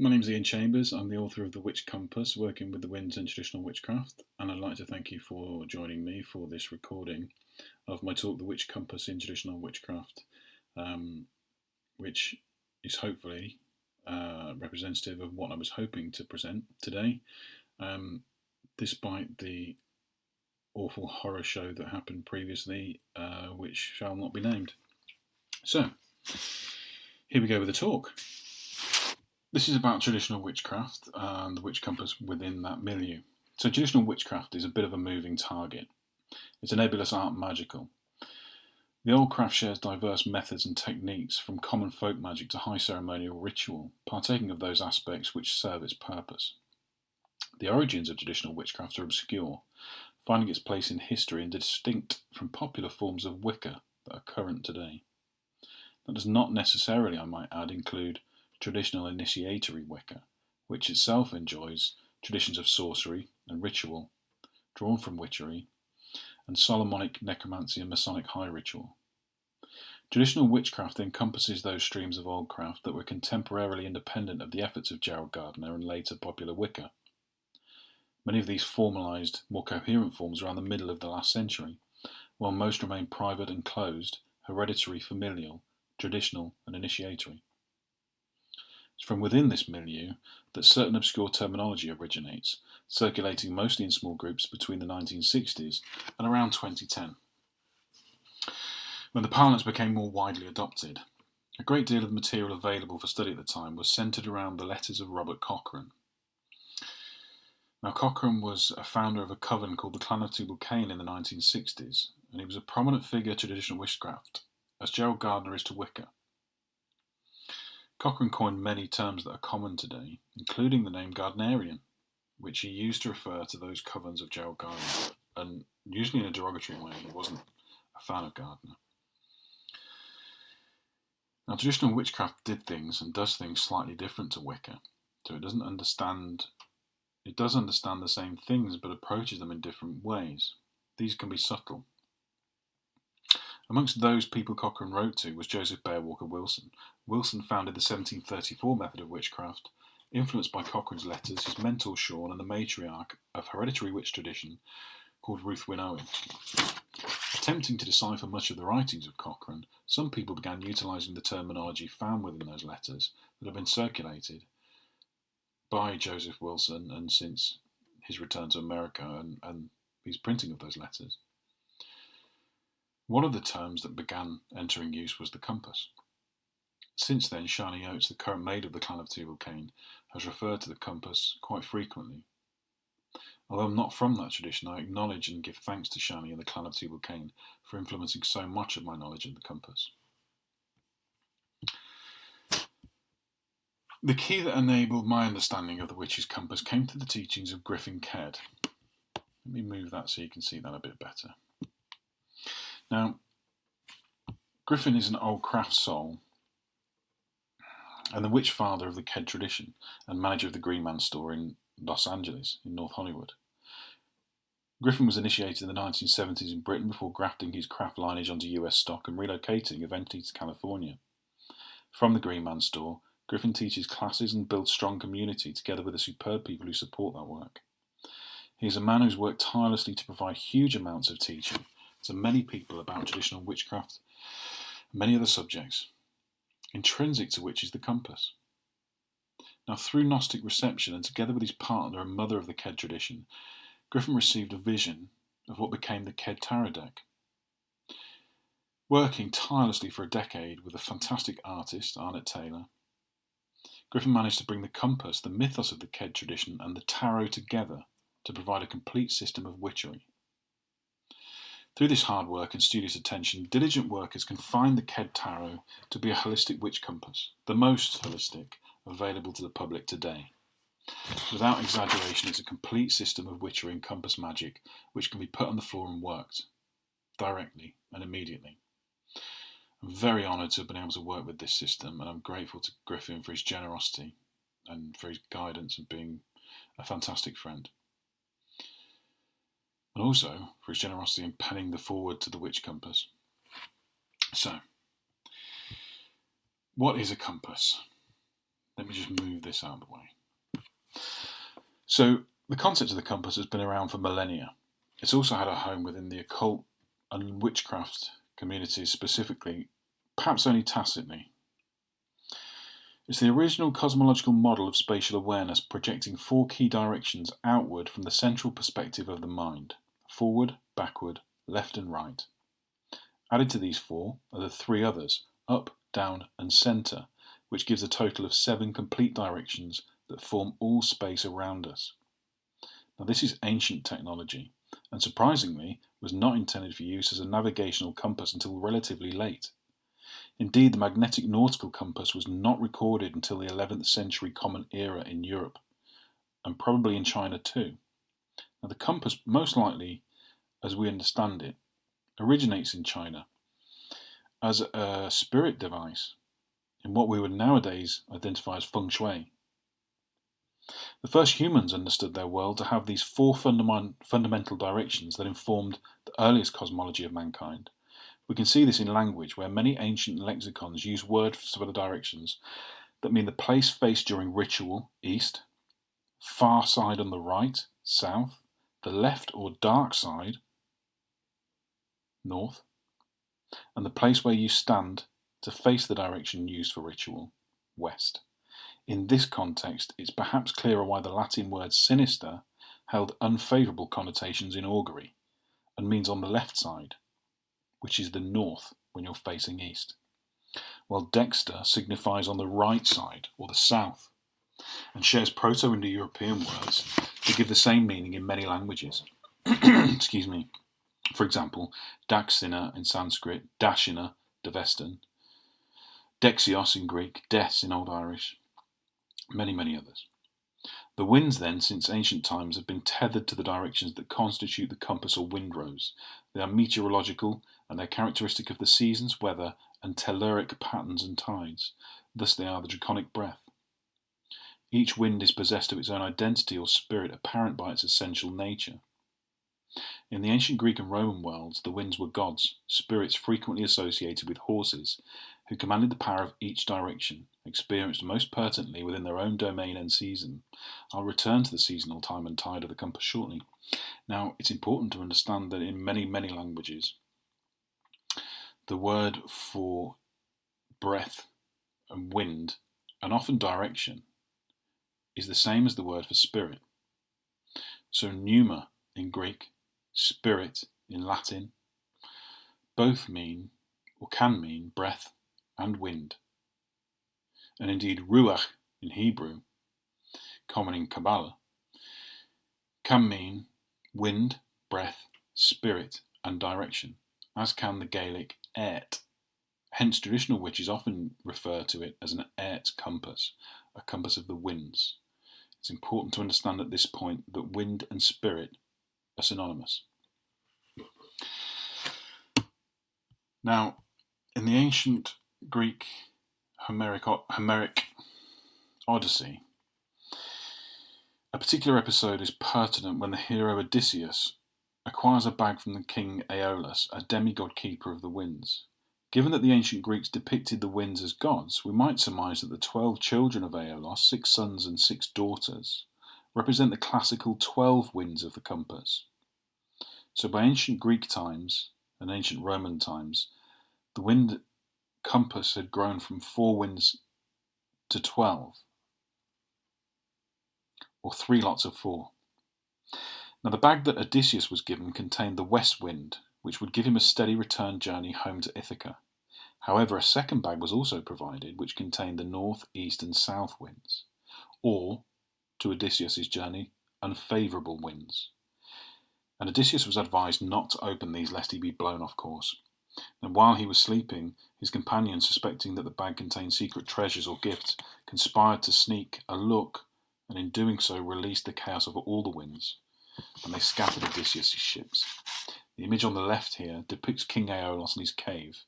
My name is Ian Chambers. I'm the author of The Witch Compass, working with the winds in traditional witchcraft, and I'd like to thank you for joining me for this recording of my talk, The Witch Compass in Traditional Witchcraft, which is hopefully representative of what I was hoping to present today, despite the awful horror show that happened previously, which shall not be named. So, here we go with the talk. This is about traditional witchcraft and the witch compass within that milieu. So traditional witchcraft is a bit of a moving target. It's a nebulous art magical. The old craft shares diverse methods and techniques from common folk magic to high ceremonial ritual, partaking of those aspects which serve its purpose. The origins of traditional witchcraft are obscure, finding its place in history and distinct from popular forms of Wicca that are current today. That does not necessarily, I might add, include traditional initiatory Wicca, which itself enjoys traditions of sorcery and ritual, drawn from witchery, and Solomonic necromancy and Masonic high ritual. Traditional witchcraft encompasses those streams of old craft that were contemporarily independent of the efforts of Gerald Gardner and later popular Wicca. Many of these formalised, more coherent forms around the middle of the last century, while most remain private and closed, hereditary, familial, traditional, and initiatory. It's from within this milieu that certain obscure terminology originates, circulating mostly in small groups between the 1960s and around 2010, when the parlance became more widely adopted. A great deal of material available for study at the time was centred around the letters of Robert Cochrane. Now, Cochrane was a founder of a coven called the Clan of Tubal-Cain in the 1960s, and he was a prominent figure to traditional witchcraft, as Gerald Gardner is to Wicca. Cochrane coined many terms that are common today, including the name Gardnerian, which he used to refer to those covens of Gerald Gardner, and usually in a derogatory way. He wasn't a fan of Gardner. Now, traditional witchcraft did things and does things slightly different to Wicca, so it does understand the same things but approaches them in different ways. These can be subtle. Amongst those people Cochrane wrote to was Joseph Bearwalker Wilson. Wilson founded the 1734 method of witchcraft, influenced by Cochrane's letters, his mentor Sean, and the matriarch of hereditary witch tradition called Ruth Wynne Owen. Attempting to decipher much of the writings of Cochrane, some people began utilising the terminology found within those letters that have been circulated by Joseph Wilson and since his return to America and his printing of those letters. One of the terms that began entering use was the compass. Since then, Shani Oates, the current maid of the Clan of Tubal-Cain, has referred to the compass quite frequently. Although I'm not from that tradition, I acknowledge and give thanks to Shani and the Clan of Tubal-Cain for influencing so much of my knowledge of the compass. The key that enabled my understanding of the witch's compass came to the teachings of Griffin Kedd. Let me move that so you can see that a bit better. Now, Griffin is an old craft soul and the witch father of the Kedd tradition and manager of the Green Man store in Los Angeles, in North Hollywood. Griffin was initiated in the 1970s in Britain before grafting his craft lineage onto US stock and relocating eventually to California. From the Green Man store, Griffin teaches classes and builds strong community together with the superb people who support that work. He is a man who's worked tirelessly to provide huge amounts of teaching to many people about traditional witchcraft and many other subjects, intrinsic to which is the compass. Now, through Gnostic reception and together with his partner and mother of the Kedd tradition, Griffin received a vision of what became the Kedd Tarot deck. Working tirelessly for a decade with a fantastic artist, Arnett Taylor, Griffin managed to bring the compass, the mythos of the Kedd tradition, and the tarot together to provide a complete system of witchery. Through this hard work and studious attention, diligent workers can find the Kedd Tarot to be a holistic witch compass, the most holistic available to the public today. Without exaggeration, it's a complete system of witchery and compass magic which can be put on the floor and worked, directly and immediately. I'm very honoured to have been able to work with this system, and I'm grateful to Griffin for his generosity and for his guidance and being a fantastic friend. And also for his generosity in penning the foreword to the Witch Compass. So, what is a compass? Let me just move this out of the way. So, the concept of the compass has been around for millennia. It's also had a home within the occult and witchcraft communities specifically, perhaps only tacitly. It's the original cosmological model of spatial awareness, projecting 4 key directions outward from the central perspective of the mind: forward, backward, left and right. Added to these 4 are the 3 others: up, down and centre, which gives a total of 7 complete directions that form all space around us. Now, this is ancient technology, and surprisingly was not intended for use as a navigational compass until relatively late. Indeed, the magnetic nautical compass was not recorded until the 11th century Common Era in Europe, and probably in China too. Now, the compass, most likely, as we understand it, originates in China as a spirit device in what we would nowadays identify as feng shui. The first humans understood their world to have these 4 fundamental directions that informed the earliest cosmology of mankind. We can see this in language, where many ancient lexicons use words for the directions that mean the place faced during ritual, east, far side on the right, south, the left or dark side, north, and the place where you stand to face the direction used for ritual, west. In this context, it's perhaps clearer why the Latin word sinister held unfavourable connotations in augury, and means on the left side, which is the north when you're facing east, while dexter signifies on the right side, or the south, and shares Proto-Indo-European words that give the same meaning in many languages. Excuse me. For example, daxina in Sanskrit, dashina, devestan, dexios in Greek, des in Old Irish, many, many others. The winds then, since ancient times, have been tethered to the directions that constitute the compass or windrows. They are meteorological, and they're characteristic of the seasons, weather, and telluric patterns and tides. Thus they are the draconic breath. Each wind is possessed of its own identity or spirit, apparent by its essential nature. In the ancient Greek and Roman worlds, the winds were gods, spirits frequently associated with horses, who commanded the power of each direction, experienced most pertinently within their own domain and season. I'll return to the seasonal time and tide of the compass shortly. Now, it's important to understand that in many, many languages, the word for breath and wind, and often direction, is the same as the word for spirit. So pneuma in Greek, spirit in Latin, both mean, or can mean, breath and wind. And indeed, ruach in Hebrew, common in Kabbalah, can mean wind, breath, spirit, and direction, as can the Gaelic airt. Hence, traditional witches often refer to it as an airt compass, a compass of the winds. It's important to understand at this point that wind and spirit are synonymous. Now, in the ancient Greek Homeric Odyssey, a particular episode is pertinent when the hero Odysseus acquires a bag from the king Aeolus, a demigod keeper of the winds. Given that the ancient Greeks depicted the winds as gods, we might surmise that the 12 children of Aeolus, 6 sons and 6 daughters, represent the classical 12 winds of the compass. So by ancient Greek times and ancient Roman times, the wind compass had grown from 4 winds to 12, or 3 lots of 4. Now the bag that Odysseus was given contained the west wind, which would give him a steady return journey home to Ithaca. However, a second bag was also provided, which contained the north, east and south winds, or, to Odysseus' journey, unfavourable winds. And Odysseus was advised not to open these lest he be blown off course. And while he was sleeping, his companions, suspecting that the bag contained secret treasures or gifts, conspired to sneak a look, and in doing so released the chaos of all the winds, and they scattered Odysseus' ships. The image on the left here depicts King Aeolus in his cave.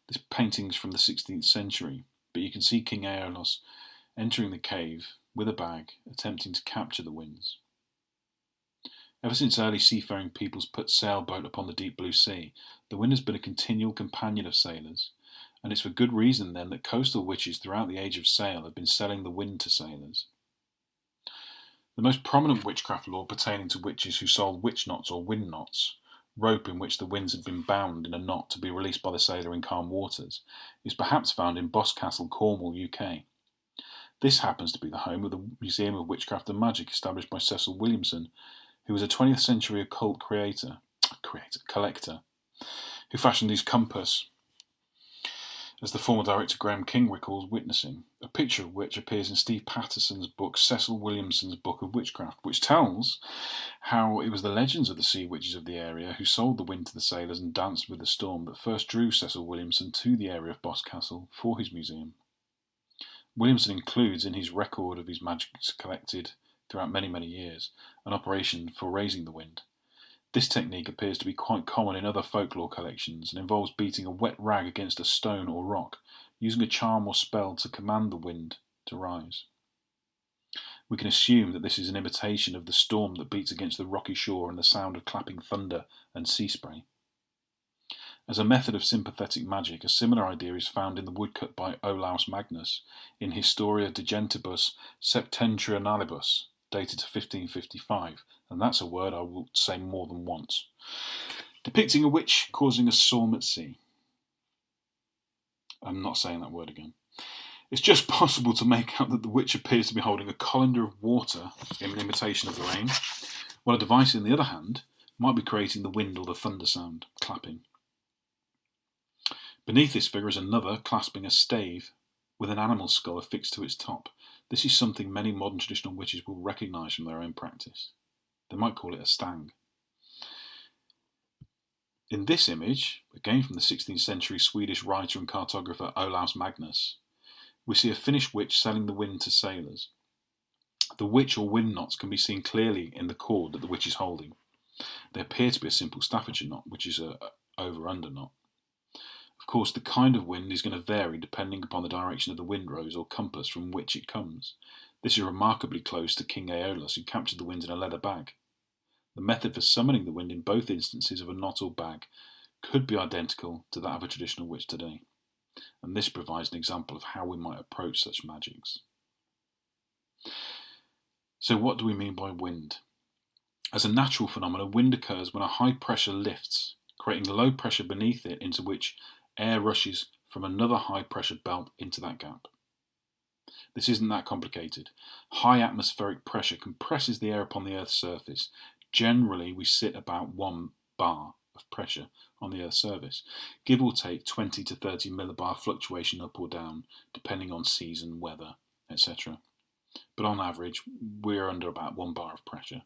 This painting is from the 16th century, but you can see King Aeolus entering the cave with a bag, attempting to capture the winds. Ever since early seafaring peoples put sailboat upon the deep blue sea, the wind has been a continual companion of sailors, and it's for good reason then that coastal witches throughout the age of sail have been selling the wind to sailors. The most prominent witchcraft law pertaining to witches who sold witch knots or wind knots, rope in which the winds had been bound in a knot to be released by the sailor in calm waters, is perhaps found in Boscastle, Cornwall, UK. This happens to be the home of the Museum of Witchcraft and Magic established by Cecil Williamson, who was a 20th century occult collector, who fashioned his compass, as the former director Graham King recalls witnessing, a picture of which appears in Steve Patterson's book Cecil Williamson's Book of Witchcraft, which tells how it was the legends of the sea witches of the area who sold the wind to the sailors and danced with the storm that first drew Cecil Williamson to the area of Boscastle for his museum. Williamson includes in his record of his magics collected throughout many, many years an operation for raising the wind. This technique appears to be quite common in other folklore collections and involves beating a wet rag against a stone or rock, using a charm or spell to command the wind to rise. We can assume that this is an imitation of the storm that beats against the rocky shore and the sound of clapping thunder and sea spray. As a method of sympathetic magic, a similar idea is found in the woodcut by Olaus Magnus in Historia de Gentibus Septentrionalibus, dated to 1555, and that's a word I will say more than once, depicting a witch causing a storm at sea. I'm not saying that word again. It's just possible to make out that the witch appears to be holding a colander of water in an imitation of the rain, while a device, on the other hand, might be creating the wind or the thunder sound, clapping. Beneath this figure is another clasping a stave with an animal skull affixed to its top. This is something many modern traditional witches will recognise from their own practice. They might call it a stang. In this image, again from the 16th century Swedish writer and cartographer Olaus Magnus, we see a Finnish witch selling the wind to sailors. The witch or wind knots can be seen clearly in the cord that the witch is holding. They appear to be a simple Staffordshire knot, which is a over-under knot. Of course, the kind of wind is going to vary depending upon the direction of the windrose or compass from which it comes. This is remarkably close to King Aeolus, who captured the wind in a leather bag. The method for summoning the wind in both instances of a knot or bag could be identical to that of a traditional witch today, and this provides an example of how we might approach such magics. So what do we mean by wind? As a natural phenomenon, wind occurs when a high pressure lifts, creating low pressure beneath it into which air rushes from another high pressure belt into that gap. This isn't that complicated. High atmospheric pressure compresses the air upon the Earth's surface. Generally, we sit about 1 bar of pressure on the Earth's surface, give or take 20 to 30 millibar fluctuation up or down, depending on season, weather, etc. But on average, we're under about 1 bar of pressure.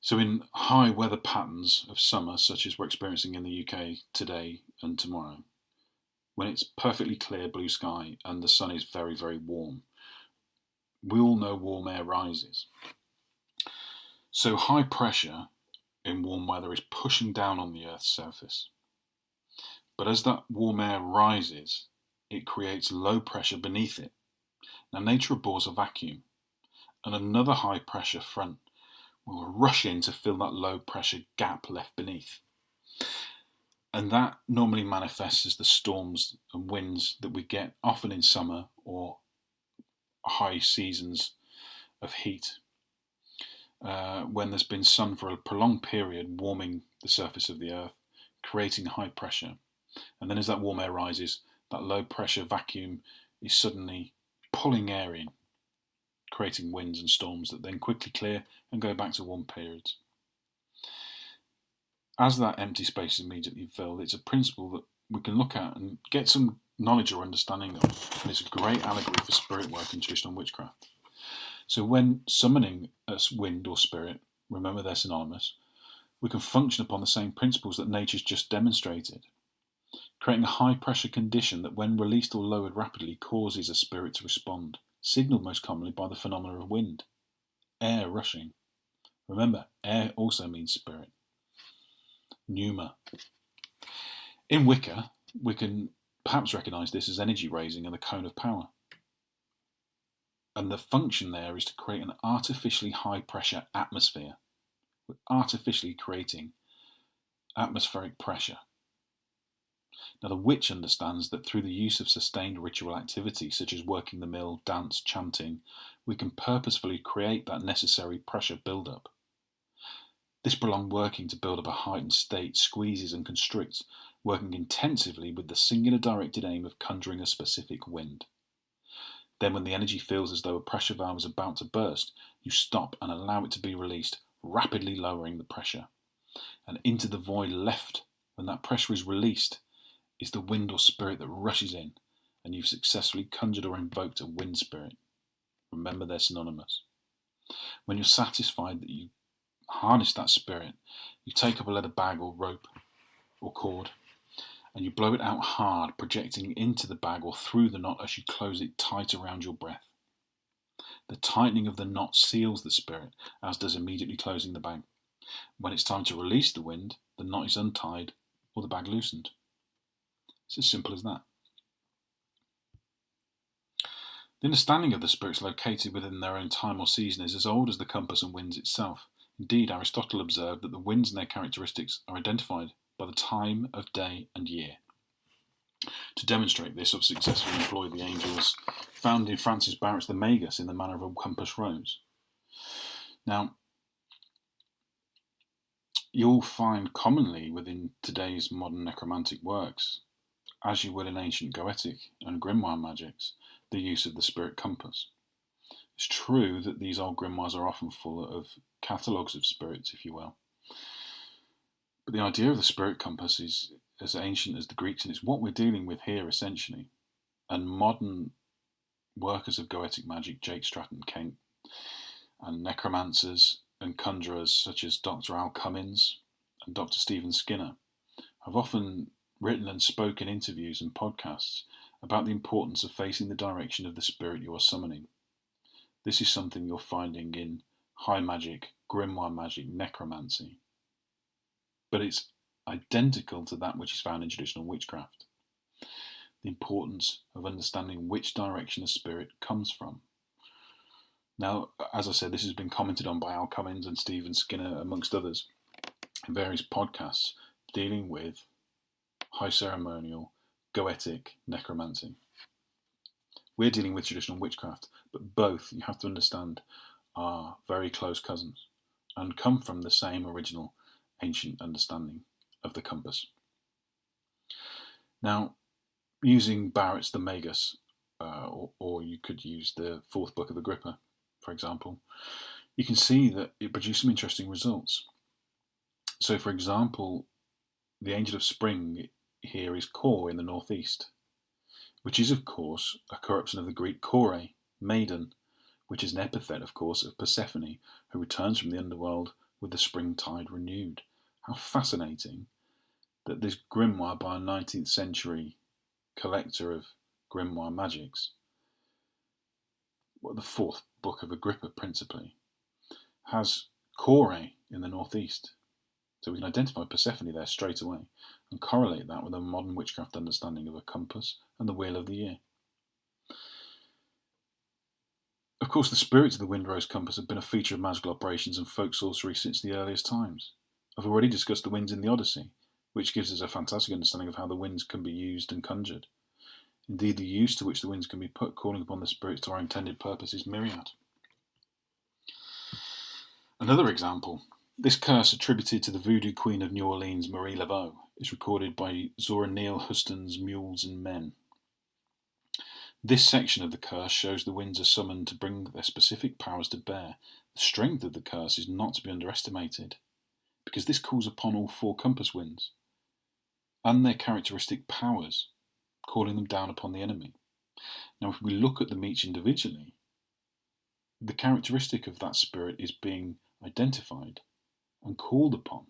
So in high weather patterns of summer, such as we're experiencing in the UK today and tomorrow, when it's perfectly clear blue sky and the sun is very, very warm, we all know warm air rises. So high pressure in warm weather is pushing down on the Earth's surface. But as that warm air rises, it creates low pressure beneath it. Now nature abhors a vacuum, and another high pressure front will rush in to fill that low pressure gap left beneath. And that normally manifests as the storms and winds that we get often in summer or high seasons of heat, when there's been sun for a prolonged period warming the surface of the Earth, creating high pressure. And then as that warm air rises, that low pressure vacuum is suddenly pulling air in, creating winds and storms that then quickly clear and go back to warm periods. As that empty space is immediately filled, it's a principle that we can look at and get some knowledge or understanding of, and it's a great allegory for spirit work in traditional witchcraft. So when summoning a wind or spirit, remember they're synonymous, we can function upon the same principles that nature's just demonstrated, creating a high pressure condition that when released or lowered rapidly causes a spirit to respond, signalled most commonly by the phenomena of wind, air rushing. Remember, air also means spirit. Pneuma. In Wicca, we can perhaps recognise this as energy raising and the cone of power. And the function there is to create an artificially high pressure atmosphere. We're artificially creating atmospheric pressure. Now, the witch understands that through the use of sustained ritual activity, such as working the mill, dance, chanting, we can purposefully create that necessary pressure build-up. This prolonged working to build up a heightened state squeezes and constricts, working intensively with the singular directed aim of conjuring a specific wind. Then, when the energy feels as though a pressure valve is about to burst, you stop and allow it to be released, rapidly lowering the pressure. And into the void left, when that pressure is released, is the wind or spirit that rushes in, and you've successfully conjured or invoked a wind spirit. Remember, they're synonymous. When you're satisfied that you harness that spirit, you take up a leather bag or rope or cord, and you blow it out hard, projecting into the bag or through the knot as you close it tight around your breath. The tightening of the knot seals the spirit, as does immediately closing the bag. When it's time to release the wind, the knot is untied or the bag loosened. It's as simple as that. The understanding of the spirits located within their own time or season is as old as the compass and winds itself. Indeed, Aristotle observed that the winds and their characteristics are identified by the time of day and year. To demonstrate this, I've successfully employed the angels found in Francis Barrett's The Magus in the manner of a compass rose. Now, you'll find commonly within today's modern necromantic works, as you will in ancient Goetic and grimoire magics, the use of the spirit compass. It's true that these old grimoires are often full of catalogues of spirits, if you will. But the idea of the spirit compass is as ancient as the Greeks, and it's what we're dealing with here, essentially. And modern workers of Goetic magic, Jake Stratton Kent, and necromancers and conjurers such as Dr. Al Cummins and Dr. Stephen Skinner, have often written and spoken interviews and podcasts about the importance of facing the direction of the spirit you are summoning. This is something you're finding in high magic, grimoire magic, necromancy. But it's identical to that which is found in traditional witchcraft. The importance of understanding which direction a spirit comes from. Now, as I said, this has been commented on by Al Cummins and Stephen Skinner, amongst others, in various podcasts dealing with high ceremonial, Goetic necromancy. We're dealing with traditional witchcraft, but both, you have to understand, are very close cousins and come from the same original ancient understanding of the compass. Now, using Barrett's The Magus, or you could use the fourth book of Agrippa, for example, you can see that it produced some interesting results. So, for example, the angel of spring here is Kor in the northeast, which is, of course, a corruption of the Greek Kore, maiden, which is an epithet, of course, of Persephone, who returns from the underworld with the springtide renewed. How fascinating that this grimoire by a 19th century collector of grimoire magics, the fourth book of Agrippa principally, has Kore in the northeast. So we can identify Persephone there straight away and correlate that with a modern witchcraft understanding of a compass and the wheel of the year. Of course, the spirits of the Windrose compass have been a feature of magical operations and folk sorcery since the earliest times. I've already discussed the winds in the Odyssey, which gives us a fantastic understanding of how the winds can be used and conjured. Indeed, the use to which the winds can be put, calling upon the spirits to our intended purpose, is myriad. Another example, this curse attributed to the voodoo queen of New Orleans, Marie Laveau, is recorded by Zora Neale Huston's Mules and Men. This section of the curse shows the winds are summoned to bring their specific powers to bear. The strength of the curse is not to be underestimated, because this calls upon all four compass winds and their characteristic powers, calling them down upon the enemy. Now, if we look at them each individually, the characteristic of that spirit is being identified and called upon.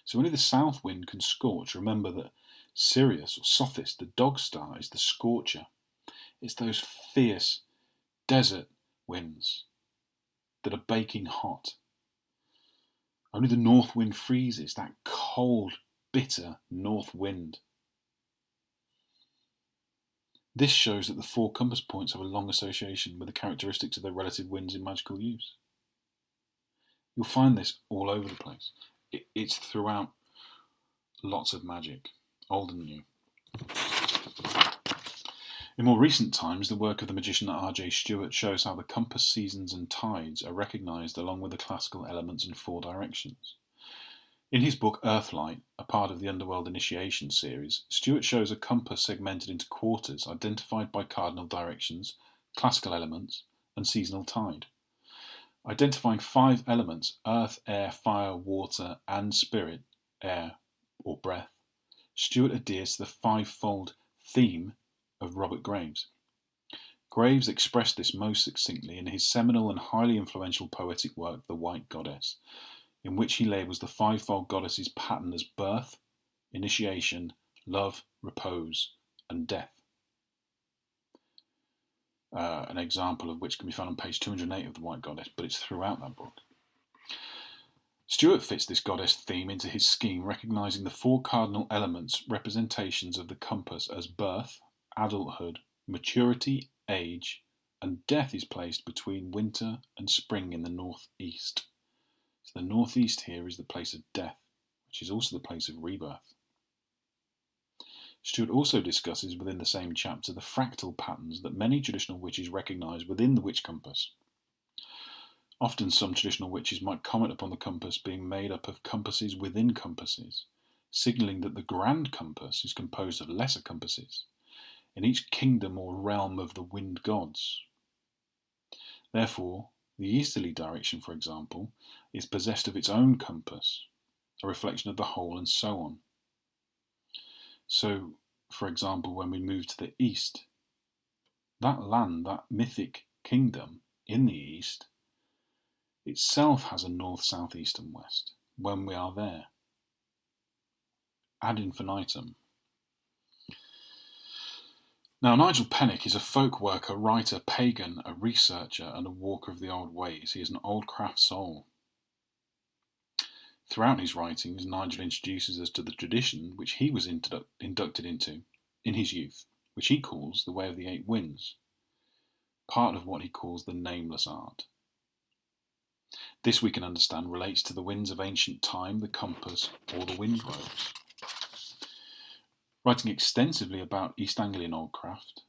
So only the south wind can scorch. Remember that Sirius, or Sothis, the dog star, is the scorcher. It's those fierce desert winds that are baking hot. Only the north wind freezes, that cold, bitter north wind. This shows that the four compass points have a long association with the characteristics of their relative winds in magical use. You'll find this all over the place. It's throughout lots of magic, old and new. In more recent times, the work of the magician R.J. Stewart shows how the compass, seasons and tides are recognised along with the classical elements in 4 directions. In his book Earthlight, a part of the Underworld Initiation series, Stewart shows a compass segmented into quarters identified by cardinal directions, classical elements and seasonal tide. Identifying 5 elements, earth, air, fire, water and spirit, air or breath, Stewart adheres to the 5-fold theme of Robert Graves. Graves expressed this most succinctly in his seminal and highly influential poetic work, The White Goddess, in which he labels the 5-fold goddess's pattern as birth, initiation, love, repose, and death. An example of which can be found on page 208 of The White Goddess, but it's throughout that book. Stewart fits this goddess theme into his scheme, recognising the 4 cardinal elements representations of the compass as birth, adulthood, maturity, age, and death is placed between winter and spring in the northeast. So the northeast here is the place of death, which is also the place of rebirth. Stewart also discusses within the same chapter the fractal patterns that many traditional witches recognise within the witch compass. Often some traditional witches might comment upon the compass being made up of compasses within compasses, signalling that the grand compass is composed of lesser compasses, in each kingdom or realm of the wind gods. Therefore, the easterly direction, for example, is possessed of its own compass, a reflection of the whole, and so on. So, for example, when we move to the east, that land, that mythic kingdom in the east, itself has a north, south, east and west when we are there. Ad infinitum. Now, Nigel Pennick is a folk worker, writer, pagan, a researcher, and a walker of the old ways. He is an old craft soul. Throughout his writings, Nigel introduces us to the tradition which he was inducted into in his youth, which he calls the Way of the 8 Winds, part of what he calls the nameless art. This, we can understand, relates to the winds of ancient time, the compass, or the wind robes. Writing extensively about East Anglian oldcraft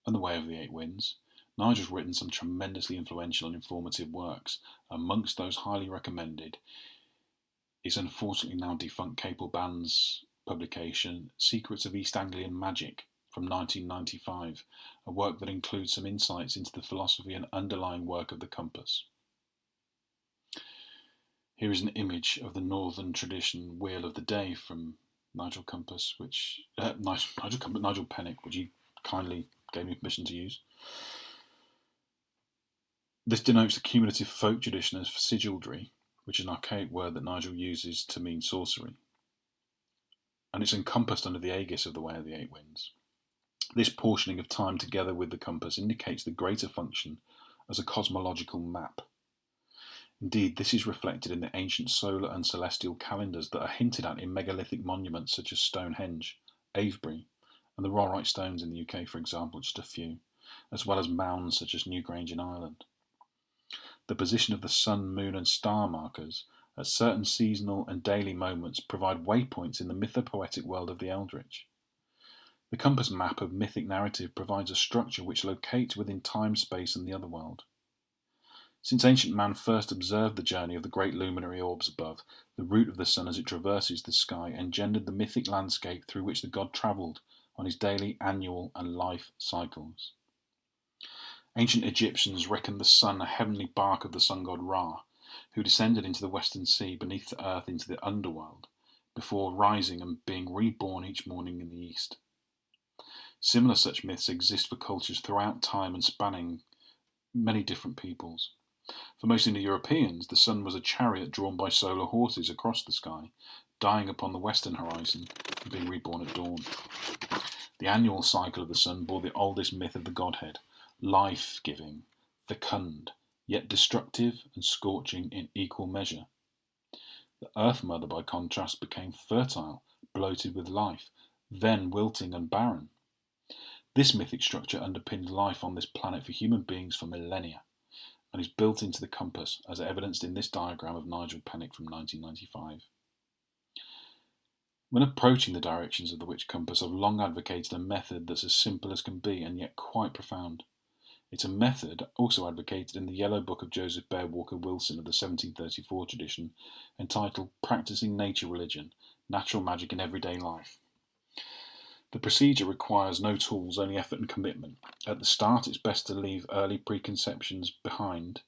and the Way of the 8 Winds, Nigel's written some tremendously influential and informative works. Amongst those highly recommended is unfortunately now defunct Capel Band's publication, Secrets of East Anglian Magic, from 1995, a work that includes some insights into the philosophy and underlying work of the compass. Here is an image of the northern tradition Wheel of the Day from Nigel Pennick, which he kindly gave me permission to use. This denotes the cumulative folk tradition of sigildry, which is an archaic word that Nigel uses to mean sorcery, and it's encompassed under the aegis of the Way of the 8 Winds. This portioning of time together with the compass indicates the greater function as a cosmological map. Indeed, this is reflected in the ancient solar and celestial calendars that are hinted at in megalithic monuments such as Stonehenge, Avebury, and the Rollright Stones in the UK, for example, just a few, as well as mounds such as Newgrange in Ireland. The position of the sun, moon and star markers at certain seasonal and daily moments provide waypoints in the mythopoetic world of the Eldritch. The compass map of mythic narrative provides a structure which locates within time, space and the other world. Since ancient man first observed the journey of the great luminary orbs above, the route of the sun as it traverses the sky engendered the mythic landscape through which the god travelled on his daily, annual and life cycles. Ancient Egyptians reckoned the sun a heavenly bark of the sun god Ra, who descended into the western sea beneath the earth into the underworld, before rising and being reborn each morning in the east. Similar such myths exist for cultures throughout time and spanning many different peoples. For most Indo-Europeans, the sun was a chariot drawn by solar horses across the sky, dying upon the western horizon and being reborn at dawn. The annual cycle of the sun bore the oldest myth of the godhead, life-giving, fecund, yet destructive and scorching in equal measure. The Earth Mother, by contrast, became fertile, bloated with life, then wilting and barren. This mythic structure underpinned life on this planet for human beings for millennia, and is built into the compass, as evidenced in this diagram of Nigel Pennick from 1995. When approaching the directions of the witch compass, I've long advocated a method that's as simple as can be and yet quite profound. It's a method also advocated in the Yellow Book of Joseph Bear Walker Wilson of the 1734 tradition, entitled Practicing Nature Religion, Natural Magic in Everyday Life. The procedure requires no tools, only effort and commitment. At the start, it's best to leave early preconceptions behind,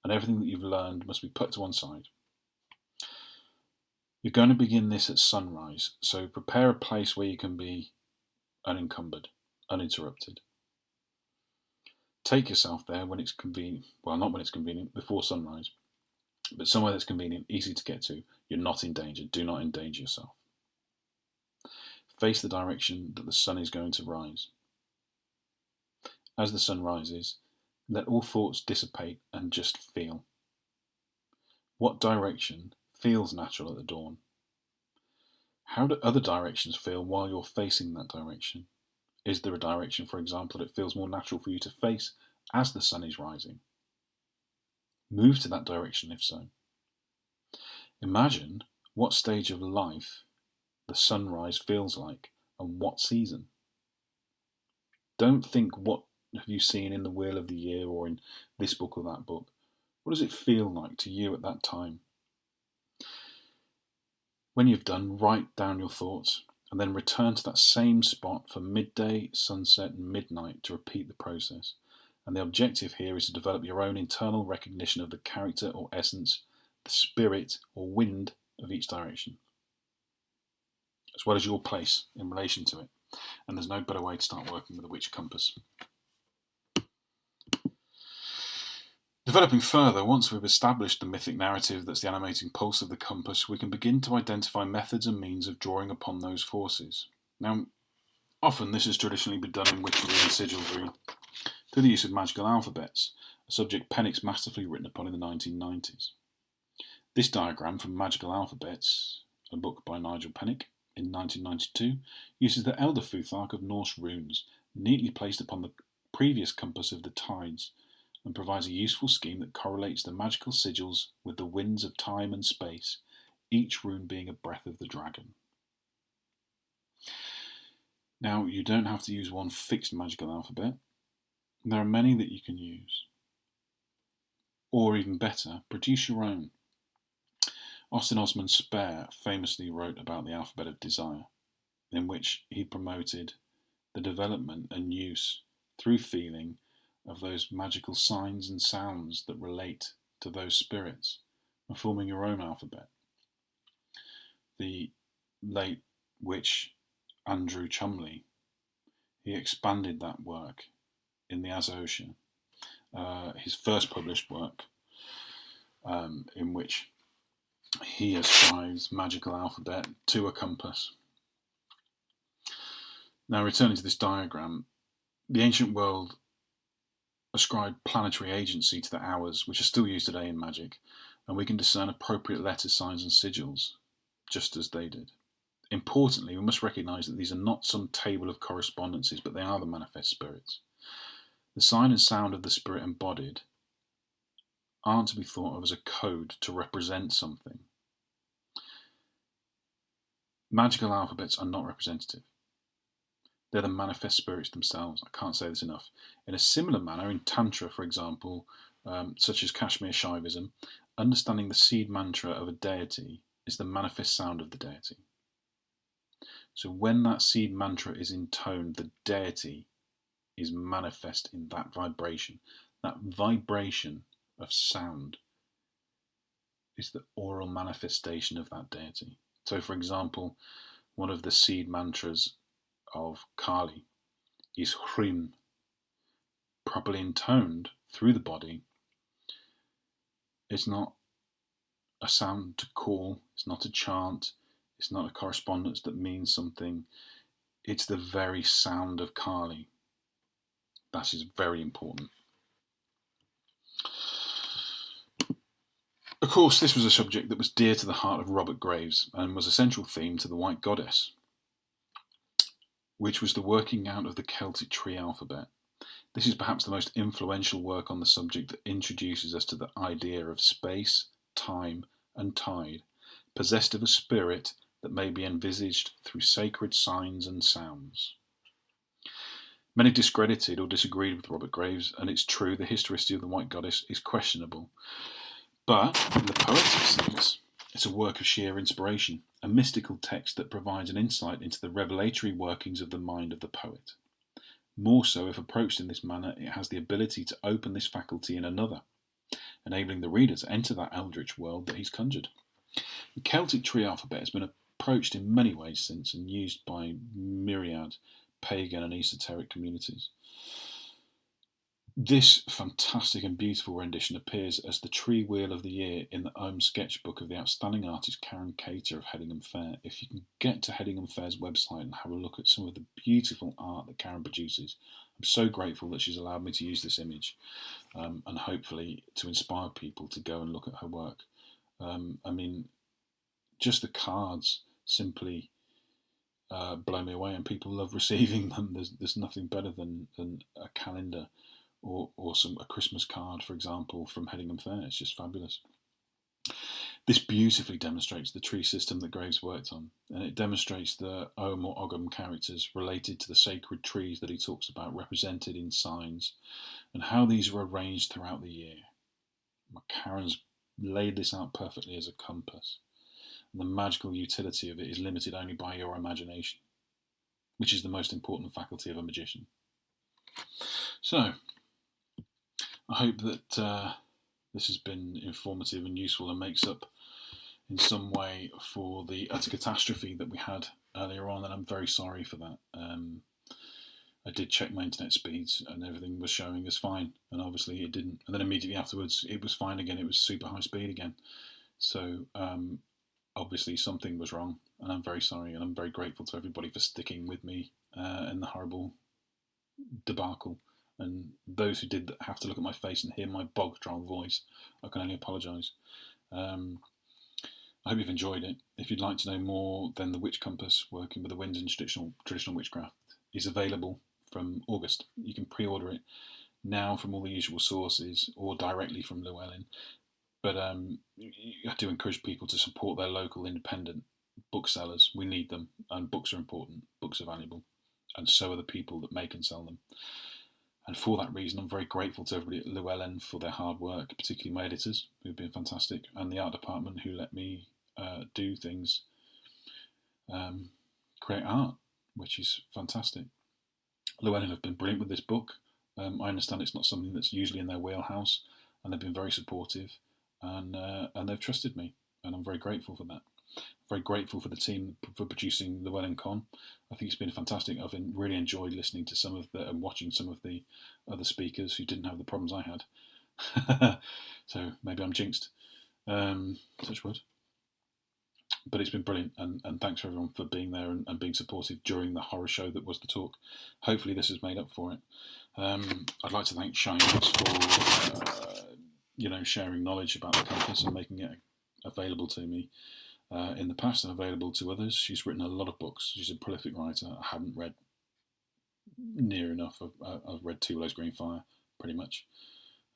and everything that you've learned must be put to one side. You're going to begin this at sunrise, so prepare a place where you can be unencumbered, uninterrupted. Take yourself there when it's convenient. Well, not when it's convenient, before sunrise, but somewhere that's convenient, easy to get to. You're not in danger. Do not endanger yourself. Face the direction that the sun is going to rise. As the sun rises, let all thoughts dissipate and just feel. What direction feels natural at the dawn? How do other directions feel while you're facing that direction? Is there a direction, for example, that it feels more natural for you to face as the sun is rising? Move to that direction if so. Imagine what stage of life the sunrise feels like and what season. Don't think what have you seen in the Wheel of the Year or in this book or that book. What does it feel like to you at that time? When you've done, write down your thoughts and then return to that same spot for midday, sunset and midnight to repeat the process. And the objective here is to develop your own internal recognition of the character or essence, the spirit or wind of each direction, as well as your place in relation to it. And there's no better way to start working with a witch compass. Developing further, once we've established the mythic narrative that's the animating pulse of the compass, we can begin to identify methods and means of drawing upon those forces. Now, often this has traditionally been done in witchery and sigilry through the use of magical alphabets, a subject Pennick's masterfully written upon in the 1990s. This diagram from Magical Alphabets, a book by Nigel Pennick in 1992, uses the Elder Futhark of Norse runes, neatly placed upon the previous compass of the tides, and provides a useful scheme that correlates the magical sigils with the winds of time and space, each rune being a breath of the dragon. Now, you don't have to use one fixed magical alphabet. There are many that you can use. Or even better, produce your own. Austin Osman Spare famously wrote about the alphabet of desire, in which he promoted the development and use through feeling of those magical signs and sounds that relate to those spirits, and forming your own alphabet. The late witch Andrew Chumley, he expanded that work in the Azosha, his first published work, in which he ascribes magical alphabet to a compass. Now, returning to this diagram, the ancient world ascribed planetary agency to the hours, which are still used today in magic, and we can discern appropriate letters, signs and sigils, just as they did. Importantly, we must recognise that these are not some table of correspondences, but they are the manifest spirits. The sign and sound of the spirit embodied aren't to be thought of as a code to represent something. Magical alphabets are not representative. They're the manifest spirits themselves. I can't say this enough. In a similar manner, in Tantra, for example, such as Kashmir Shaivism, understanding the seed mantra of a deity is the manifest sound of the deity. So when that seed mantra is intoned, the deity is manifest in that vibration. That vibration of sound is the oral manifestation of that deity. So, for example, one of the seed mantras of Kali is Hrim. Properly intoned through the body, it's not a sound to call, it's not a chant, it's not a correspondence that means something. It's the very sound of Kali. That is very important. Of course, this was a subject that was dear to the heart of Robert Graves and was a central theme to The White Goddess, which was the working out of the Celtic tree alphabet. This is perhaps the most influential work on the subject that introduces us to the idea of space, time, and tide, possessed of a spirit that may be envisaged through sacred signs and sounds. Many discredited or disagreed with Robert Graves, and it's true the historicity of the White Goddess is questionable. But, in the poetic sense, it's a work of sheer inspiration, a mystical text that provides an insight into the revelatory workings of the mind of the poet. More so, if approached in this manner, it has the ability to open this faculty in another, enabling the reader to enter that eldritch world that he's conjured. The Celtic tree alphabet has been approached in many ways since and used by myriad pagan and esoteric communities. This fantastic and beautiful rendition appears as the tree wheel of the year in the Ohm sketchbook of the outstanding artist Karen Cater of Hedingham Fair. If you can get to Hedingham Fair's website and have a look at some of the beautiful art that Karen produces, I'm so grateful that she's allowed me to use this image and hopefully to inspire people to go and look at her work. I mean, just the cards simply blow me away, and people love receiving them. There's nothing better than a calendar or a Christmas card, for example, from Hedingham Fair. It's just fabulous. This beautifully demonstrates the tree system that Graves worked on, and it demonstrates the Ogham or Ogham characters related to the sacred trees that he talks about, represented in signs, and how these are arranged throughout the year. Karen's laid this out perfectly as a compass. And the magical utility of it is limited only by your imagination, which is the most important faculty of a magician. So, I hope that this has been informative and useful and makes up in some way for the utter catastrophe that we had earlier on, and I'm very sorry for that. I did check my internet speeds and everything was showing as fine, and obviously it didn't. And then immediately afterwards it was fine again, it was super high speed again. So, obviously something was wrong, and I'm very sorry, and I'm very grateful to everybody for sticking with me in the horrible debacle. And those who did have to look at my face and hear my bog-dry voice, I can only apologise. I hope you've enjoyed it. If you'd like to know more, then the Witch Compass, working with the winds in traditional witchcraft, is available from August. You can pre-order it now from all the usual sources or directly from Llewellyn. But I do encourage people to support their local independent booksellers. We need them, and books are important. Books are valuable, and so are the people that make and sell them. And for that reason, I'm very grateful to everybody at Llewellyn for their hard work, particularly my editors, who've been fantastic, and the art department, who let me do things, create art, which is fantastic. Llewellyn have been brilliant with this book. I understand it's not something that's usually in their wheelhouse, and they've been very supportive. And they've trusted me, and I'm very grateful for that. Very grateful for the team for producing LlewellynCon. I think it's been fantastic. I've really enjoyed listening to and watching some of the other speakers who didn't have the problems I had. So maybe I'm jinxed. Touch wood. But it's been brilliant, and thanks for everyone for being there and being supportive during the horror show that was the talk. Hopefully this has made up for it. I'd like to thank Shine for sharing knowledge about the compass and making it available to me in the past and available to others. She's written a lot of books. She's a prolific writer. I haven't read near enough. I've read Two Lows Green Fire, pretty much.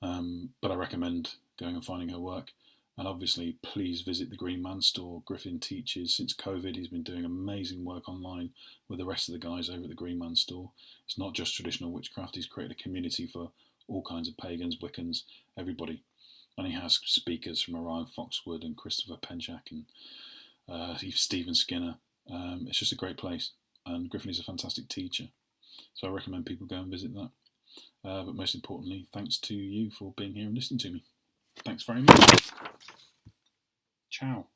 But I recommend going and finding her work. And obviously, please visit the Green Man store. Griffin teaches. Since COVID, he's been doing amazing work online with the rest of the guys over at the Green Man store. It's not just traditional witchcraft. He's created a community for all kinds of pagans, Wiccans, everybody. And he has speakers from Orion Foxwood and Christopher Penchak and Stephen Skinner. It's just a great place. And Griffin is a fantastic teacher. So I recommend people go and visit that. But most importantly, thanks to you for being here and listening to me. Thanks very much. Ciao.